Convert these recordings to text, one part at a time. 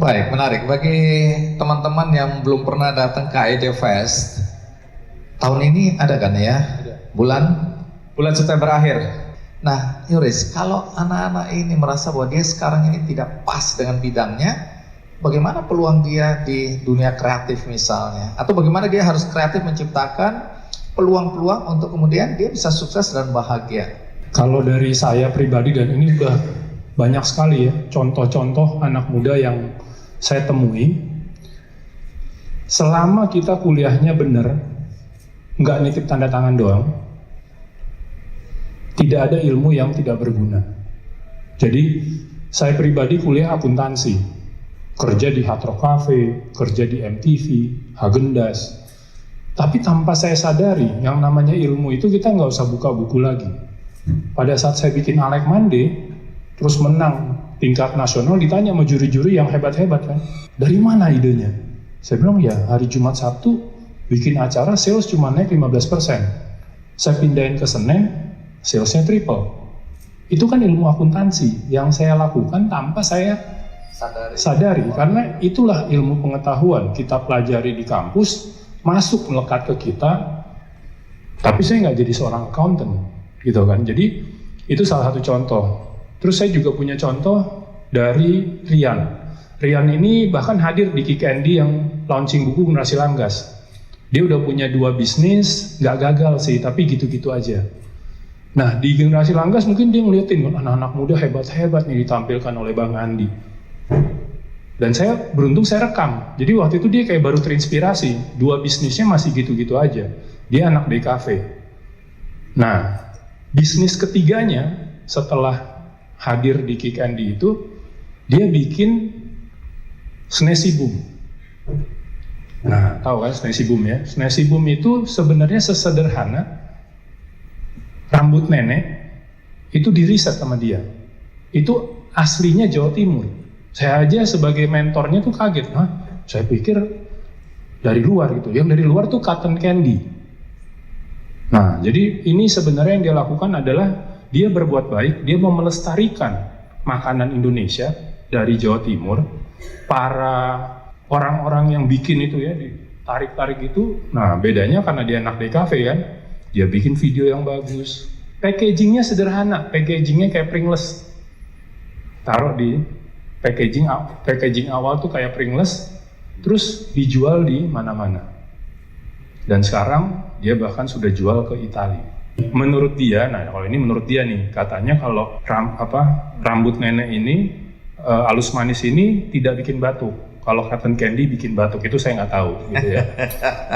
Baik, menarik. Bagi teman-teman yang belum pernah datang ke AED Fest, tahun ini ada kan ya? Bulan September akhir. Nah, Yoris, kalau anak-anak ini merasa bahwa dia sekarang ini tidak pas dengan bidangnya, bagaimana peluang dia di dunia kreatif misalnya? Atau bagaimana dia harus kreatif menciptakan peluang-peluang untuk kemudian dia bisa sukses dan bahagia? Kalau dari saya pribadi, dan ini udah banyak sekali ya contoh-contoh anak muda yang saya temui, selama kita kuliahnya bener, nggak nitip tanda tangan doang, tidak ada ilmu yang tidak berguna. Jadi saya pribadi kuliah akuntansi, kerja di Hard Rock Cafe, kerja di MTV, Häagen-Dazs, tapi tanpa saya sadari yang namanya ilmu itu kita nggak usah buka buku lagi. Pada saat saya bikin Alek Mande, terus menang tingkat nasional, ditanya sama juri-juri yang hebat-hebat kan, dari mana idenya? Saya bilang ya hari Jumat Sabtu bikin acara sales cuma naik 15%. Saya pindahin ke Senin, salesnya triple. Itu kan ilmu akuntansi yang saya lakukan tanpa saya sadari. Karena itulah ilmu pengetahuan kita pelajari di kampus, masuk melekat ke kita, tapi saya nggak jadi seorang accountant gitu kan. Jadi itu salah satu contoh. Terus saya juga punya contoh dari Rian. Rian ini bahkan hadir di Kick Andy yang launching buku Generasi Langgas. Dia udah punya 2 bisnis, nggak gagal sih, tapi gitu-gitu aja. Nah di Generasi Langgas mungkin dia ngeliatin anak-anak muda hebat-hebat nih ditampilkan oleh Bang Andi. Dan saya beruntung saya rekam. Jadi waktu itu dia kayak baru terinspirasi. 2 bisnisnya masih gitu-gitu aja. Dia anak DKV. Nah bisnis ketiganya setelah hadir di Kick Andy itu, dia bikin Snesi Boom. Nah, tahu kan Snesi Boom ya? Snesi Boom itu sebenarnya sesederhana rambut nenek itu diriset sama dia. Itu aslinya Jawa Timur. Saya aja sebagai mentornya tuh kaget. Saya pikir dari luar gitu. Yang dari luar tuh cotton candy. Nah, jadi ini sebenarnya yang dia lakukan adalah dia berbuat baik, dia mau melestarikan makanan Indonesia dari Jawa Timur. Para orang-orang yang bikin itu ya, ditarik-tarik itu, nah bedanya karena dia anak DKV kan, dia bikin video yang bagus. Packagingnya sederhana, packagingnya kayak Pringles. Taruh di packaging awal tuh kayak Pringles, terus dijual di mana-mana. Dan sekarang dia bahkan sudah jual ke Italia. Menurut dia, nah kalau ini menurut dia nih, katanya kalau rambut nenek ini, halus manis ini tidak bikin batuk. Kalau cotton candy bikin batuk, itu saya nggak tahu gitu ya.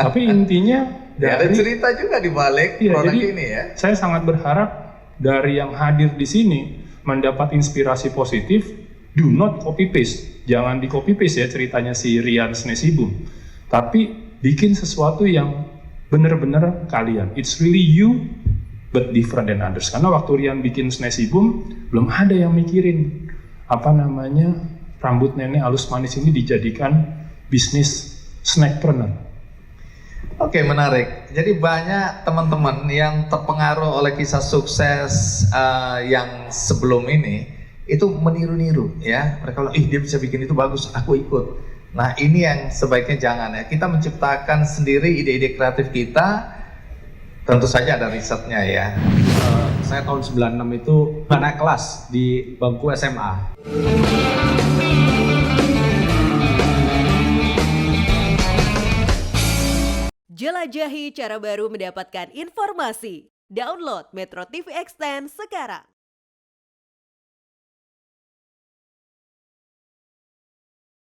Tapi intinya ada cerita juga di balik produk jadi, ini ya. Saya sangat berharap dari yang hadir di sini mendapat inspirasi positif. Do not copy paste, jangan di copy paste ya ceritanya si Rian Snesi Boom. Tapi bikin sesuatu yang benar-benar kalian. It's really you, but different than others. Karena waktu Rian bikin Snesi Boom, belum ada yang mikirin rambut nenek halus manis ini dijadikan bisnis snackpreneur. Oke, menarik. Jadi banyak teman-teman yang terpengaruh oleh kisah sukses yang sebelum ini itu meniru-niru ya. Mereka bilang, dia bisa bikin itu bagus, aku ikut. Nah ini yang sebaiknya jangan ya. Kita menciptakan sendiri ide-ide kreatif kita. Tentu saja ada risetnya ya. Saya tahun 96 itu naik kelas di bangku SMA. Jelajahi cara baru mendapatkan informasi. Download Metro TV Extend sekarang.